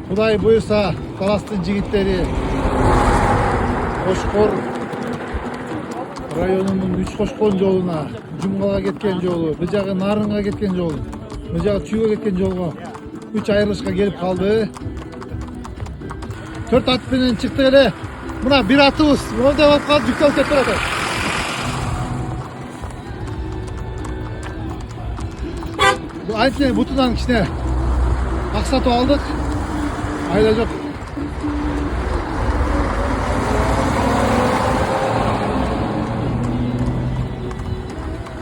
Kuday buyursa Talas'ın jigitleri Qo'shqor rayonunun 3 Qo'shqor yoluna, Cumgaga ketken yolu, bu jagı Narınga ketken yolu, bu jagı Tüyüge ketken yolga 3 ayrılışqa gelip kaldı. 4 at bilen çıktı ele. Buna bir atımız. Bunu devam kaldı. Yüksel kettir atar. Bu ayetleri butundan içine aksatı aldık. Ayla yok.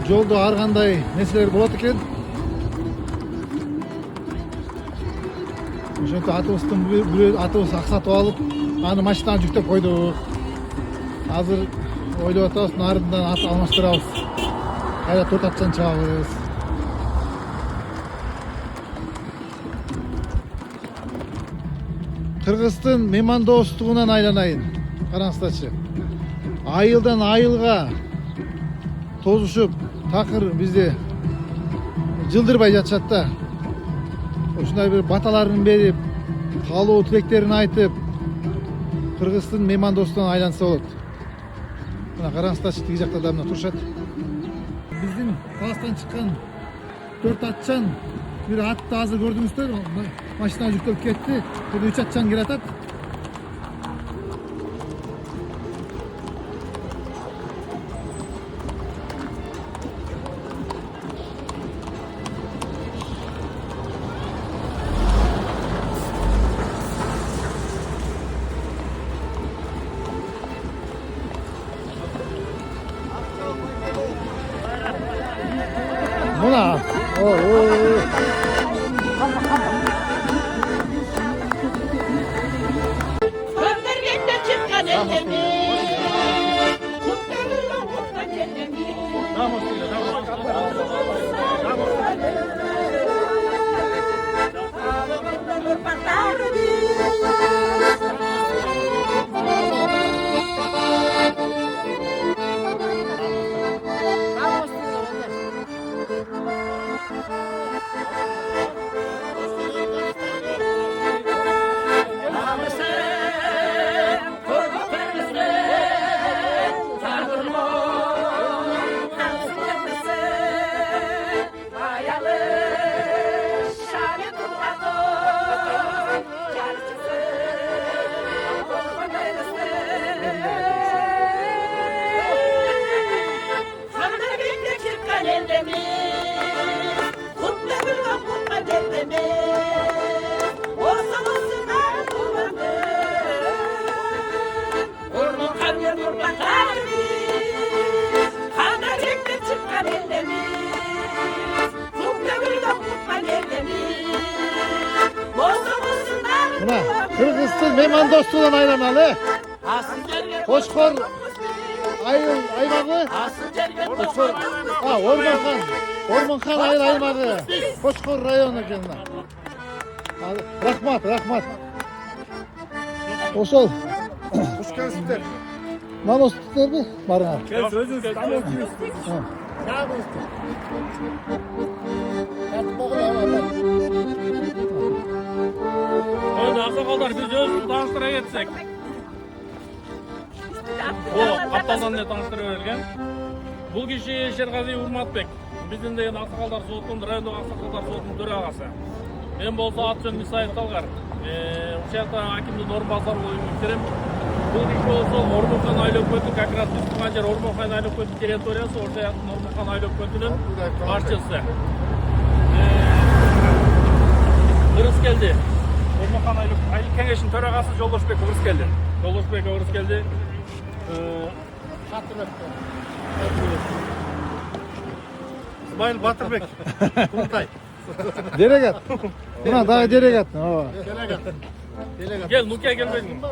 Jolda arganday nesiler bolat eken. Ошентип атыбыздын бирөө атыбыз аксатып алып, аны машинаға жүктөп койдук. Азыр ойлоп атабыз, нарындан ат алмаштырабыз. Кайра 4 аттан чыгабыз. Кыргыздын меймандостугунан айланайын. Караңыздарчы. Айылдан айылга тозушуп, такыр бизди жылдырбай жатышат да. Ошундай bir баталарын берип, каалоо тилектерин айтып, Кыргыздын меймандостугунан айланса болот. Мына караңыздарчы, тиги жакта да мына турушат. Биздин Таластан чыккан 4 атчан bir атты азыр көрдүңүздөр, машинага жүктөп кетти. Бул 3 атчан келатат. Buna. Ömürgende çıkan elimi, kutlarıyla mutlu kendimi. Buna Kırgızстан meymandostuğundan ayranalı. Qo'shqor aymagı. Qo'shqor. Ormanxan ayıl aymagı. Qo'shqor rayonu ekan. Rahmat. Oşol. Hoş geldinizler. Nanos tutturdu barına. Gel sözünüz tam oturuyorsunuz. Ne yapıyorsunuz? Hadi aksakallar biz öz tanıştıra geçsek. O kaptandan ne tanıştıra verilgen. Bu kişi Şergazi Urmatbek. Bizim de yani aksakallar soğutun, rayonda aksakallar soğutun dörü ağası. Ben bolsa Atçın Müsait Talgar. Uşakta hakimde Normbazar boyu mükterim. Bu kişi olsa Ormanxan Aylökötü, как раз biz tuğan yer Ormanxan Aylökötü teritoriyası, orada Ormanxan Aylökötü'nün parçası. Kırıs geldi. Ormanxan Aylı Kengeş'in töragası Joldoşbek Kıbrıs geldi. Joldoşbek Kıbrıs geldi. İsmail Batırbek. Kurtay. Delegat. Buna daha delegat. Gel Nukiye gelmedin.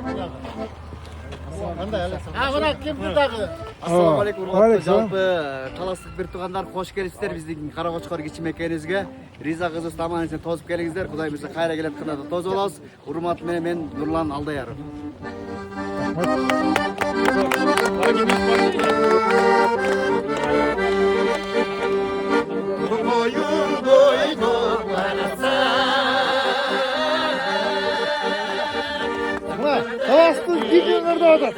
Bırak kim buradaki? Assalamu alaikum. Aleyküm. Жалпы таластык бир туугандар кош келипсиздер биздин Кара Кочкор кичи мекенибизге. Риза кызыбыз таманыңыздан тозуп келиңиздер. Кудай буйрса кайра келип кынада тозуп алабыз. Урмат менен мен Нурлан Алдаяров. Dikkat nerede adam?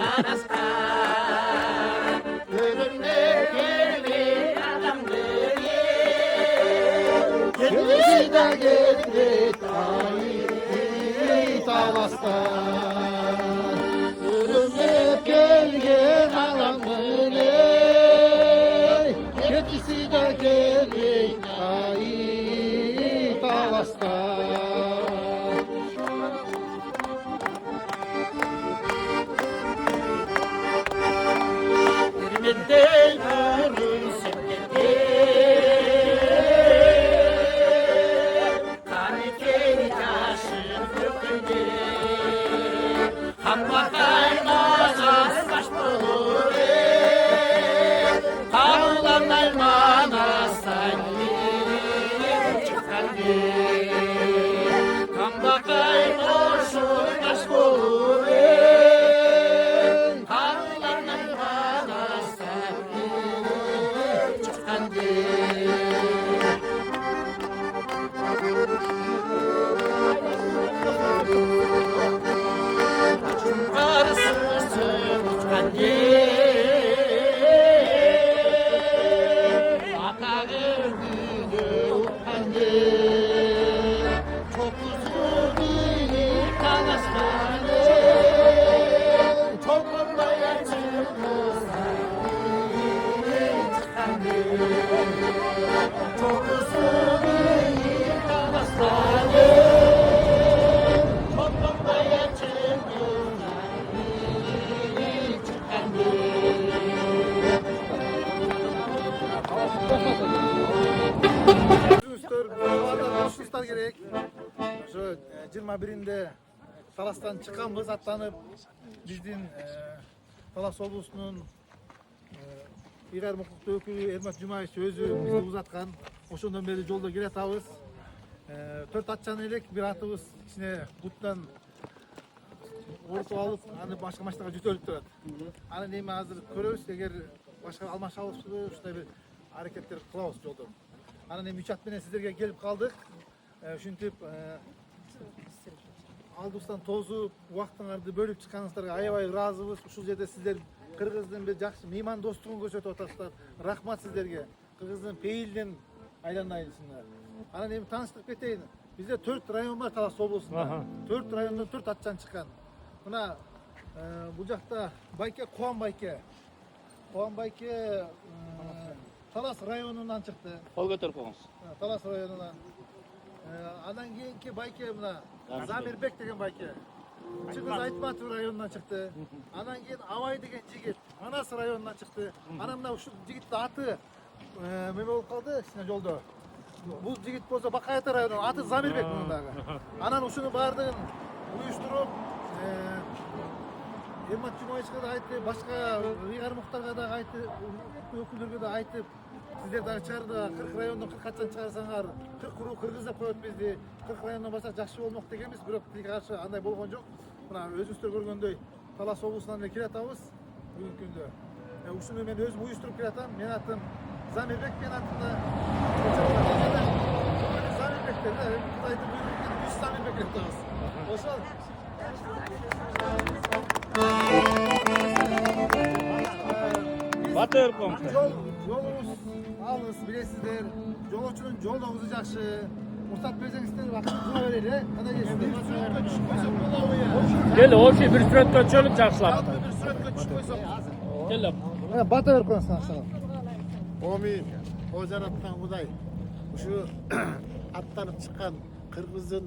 Kendisi de geldi Talas'tan. Sürünüp gelgen alanın ey. Kendisi de geldi Talas'tan. Yürümeden görürsün dedi. Karikeli taşın döküldü. Hamma kaymaz baş bulur. Tavlanlar manastan çıkardı. Hamma kaymaz baş bulur. Tavlanlar manastan çıkardı. Karısısın uçkan ata öldü uçkan çok uzun bir Talas'tan çok olmayan çıkmazlar çıkan çok uzun bir Talas'tan çok olmayan çıkmazlar çıkan Uçuşlar gerek. Şu 21'inde Talas'tan çıkanımız atlanıp bizden Talas Oblusu'nun İğer Hukuk'ta ökülü Ermat Jumayevich özü bizi uzatkan. Oşondan beri yolda gire atabız. 4 atçan elek bir atыбыз içine buttan orta alıp hani başka maçlara jütölüp durат. Hani neyme hazır körөбүз eğer başka almaşabız şunday bir hareketler kılabız yolda. Hani neyme 3 at menен sizlerge gelip kaldık. Ушинтип алдыбыздан тозуп убактыңарды бөлүп чыкканыңыздарга аябай ыраазыбыз. Ушул жерде сиздер Кыргыздын бир жакшы мейман достугун көрсөтүп атасыздар. Рахмат сиздерге. Кыргыздын пейилден айланайсыңдар. Анан эми тааныштырып кетейин. Бизде 4 район бар Талас облусунда. 4 райондон 4 атчан чыккан. Мына бул жакта Байке Кубан Байке. Кубан Байке Талас районунан чыкты. Кол көтөрүп коюңуз. Талас районунан. Андан кийинки Байке мына Замирбек деген Байке. Чыгыз Айтматов районунан чыкты. Андан кийин Абай деген жигит Манас районунан чыкты. Анан мына ушул жигиттин аты неме болуп калды кичине жолдо. Бул жигит болсо Бакай-Ата районунун аты Замирбек мунун дагы. Анан ушуну баардыгын уюштуруп Эрмат Жумаевичке да айтып, башка Ыйгар Муктарга да айтып, өкүлдөргө да айтып, сиздер дагы чыгарды 40 райондон 40 атчан чыгарсаңар, 40 куру кыргыз деп коет бизди. 40 райондон бассак жакшы болмок дегенбиз, бирок тиги каршы андай болгон жок. Мына өзүңүздөр көргөндөй Талас облусунан эле келе атабыз бүгүнкү күндө. Ушуну мен өзүм уюштуруп келе атам. Менин атым Замирбек, менин атым да Замирбек деп, Кытайдын буйругу биз Замирбек деп атабыз. Ошол Батыр коңуз. Жолубуз алыс билесиздер. Жолочунун жол догузу жакшы. Уруксат берсеңиздер вакытты кыла берели, кандай десиздер? Сүрөткө түшүп койсок болобу я? Кел, общий bir сүрөткө чөлүп жакшылап. Бир сүрөткө түшүп койсок. Кел. Бата берип коюңуз сага. Омин, о жараткан Кудай. Ушу аттанып чыккан кыргыздын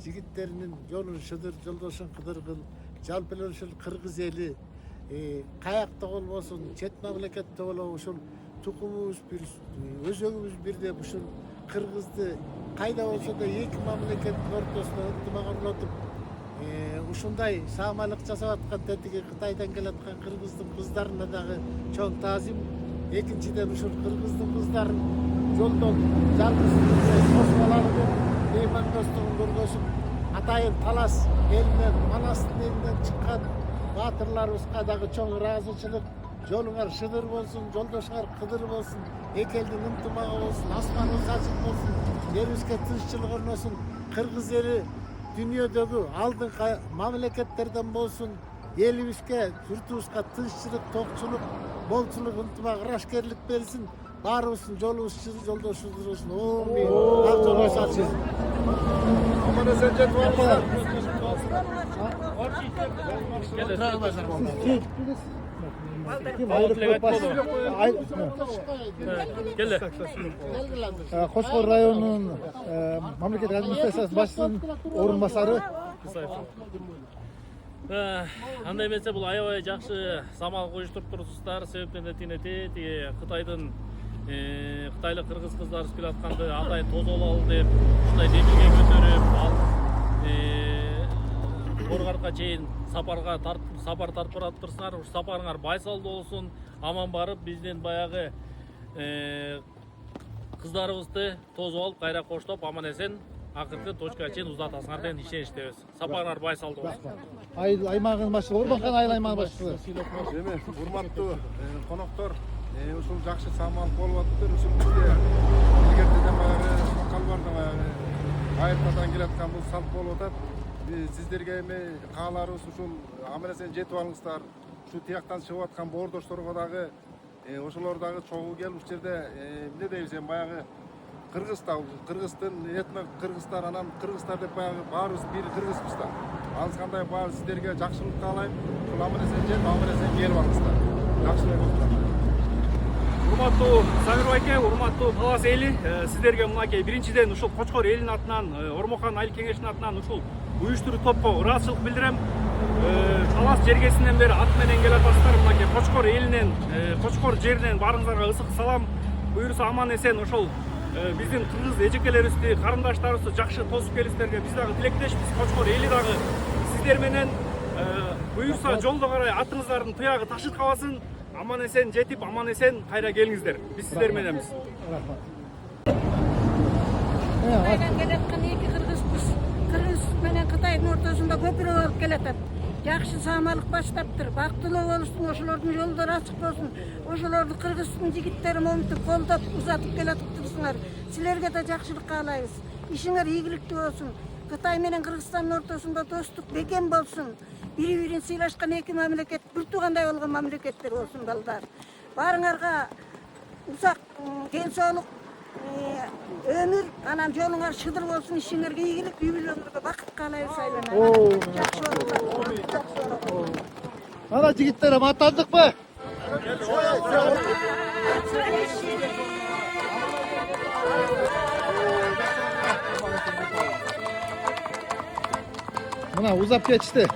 жигиттеринин жолун шыдыр жолдошун кыдыргын, жалпы эле ушул кыргыз эли каякта болбосун, чет мамлекетте болобу ушул тукумубуз бир, өзөгүбүз бир деп ушул кыргызды кайда болсо да эки мамлекеттин ортосунда ынтымагын ушундай саамалык жасап аткан тетиги Кытайдан келаткан кыргыздын кыздарына дагы чоң таазим. Экинчиден ушул кыргыздын кыздарын жолдон жалгыз космолордун меймандостугун көргөзүп, атайын Талас элинен, Манастын элинен чыккан баатырларыбызга дагы чоң ыраазычылык. Жолуңар шыдыр болсун, жолдошуңар кыдыр болсун, эки элдин ынтымагы болсун, асманыбыз ачык болсун, жерибизге тынччылык орносун. Кыргыз эли дүйнөдөгү алдыңкы мамлекеттерден болсун, elibizge, yurtubuzga tinchchilik, tokçuluk, bolçuluk, ынтымак, ырашкерлик берсин. Баарыбыздын жолубуз чыр, жолдошубуз болсун. Омин. Ал жолубуз ачык. Aman sen jet var mı? Kim aylık başı? Келді. Қошқор районунун мамлекеттик администрациясынын башчысынын орун басары. Андай эмесе бул аябай жакшы самал коюштуруп турсуздар. Себептен де тинете Кытайдын Кытайлык кыргыз кыздар келе атканды атайын тозололу деп ушундай деңгээлге көтөрүп, ал Боргарга чейин сапар тартып баратыптырсыңар. Ушу сапарыңар байсалдуу болсун, аман барып, биздин баягы кыздарыбызды тозуп алып, кайра коштоп, аман эсен акыркы точкага чейин узатасыңар деген ишеничтебиз. Сапарыңар байсалдуу болсун. Айыл аймагынын башчысы, Орбанхан айыл аймагынын башчысы. Эми, урматтуу коноктор, ушул жакшы самал болуп атыптыр. Ушул бизге илгертеден баягы калбарда баягы айыртадан келаткан бул салт болуп атат. Сиздерге эми кааларыбыз ушул аман-эсен жетип алыңыздар. Ушу тияктан чыгып аткан боордошторго дагы ошолор дагы чогуу келип ушул жерде эмне дейбиз эми баягы Кыргыздын этно кыргыздар, анан кыргыздар деп баягы баарыбыз бир кыргызбыз да. Алыскандай баары сиздерге жакшылык каалайм. Ушул аман-эсен жетип, аман-эсен келип алыңыздар. Жакшылык болсун. Урматтуу Самир байке, урматтуу Талас эли, сиздерге мынакей биринчиден ушул Кочкор элинин атынан, Ормохан айыл кеңешинин атынан ушул уюштуруу топко ыраазычылык билдирем. Талас жергесинен бери ат менен келе атасыздар. Мынакей Кочкор элинен, Кочкор жеринен баарыңыздарга ысык салам. Буюрса аман эсен ошол биздин кыргыз эжекелерибизди, карындаштарыбызды жакшы тосуп келиңиздерге биз дагы тилектешпиз. Кочкор эли дагы сиздер менен буюрса жолдо карай атыңыздардын туягы ташыркабасын. Аман эсен жетип, аман эсен кайра келиңиздер. Биз сиздер мененбиз. Кытайдан келаткан эки кыргызбыз. Кыргыз менен Кытайдын ортосунда көпүрө болуп келатат. Жакшы самалык баштаптыр. Бактылуу болушун, ошолордун жолдору ачык болсун. Ошолорду кыргыздын жигиттери момунтуп колдоп, узатып келатыптырсыңар. Силерге да жакшылык каалайбыз. Ишиңер ийгиликтүү болсун. Кытай менен Кыргызстандын ортосунда достук бекем болсун. Бири-бирин сыйлашкан эки мамлекет, бир туугандай болгон мамлекеттер болсун балдар. Баарыңарга узак ден соолук, өмүр, анан жолуңар шыдыр болсун, ишиңерге ийгилик, үй бүлөңөргө бакыт каалайбыз айланайын. Жакшы болуңар. Ана жигиттерим аттандыкпы? Мына узап кетишти.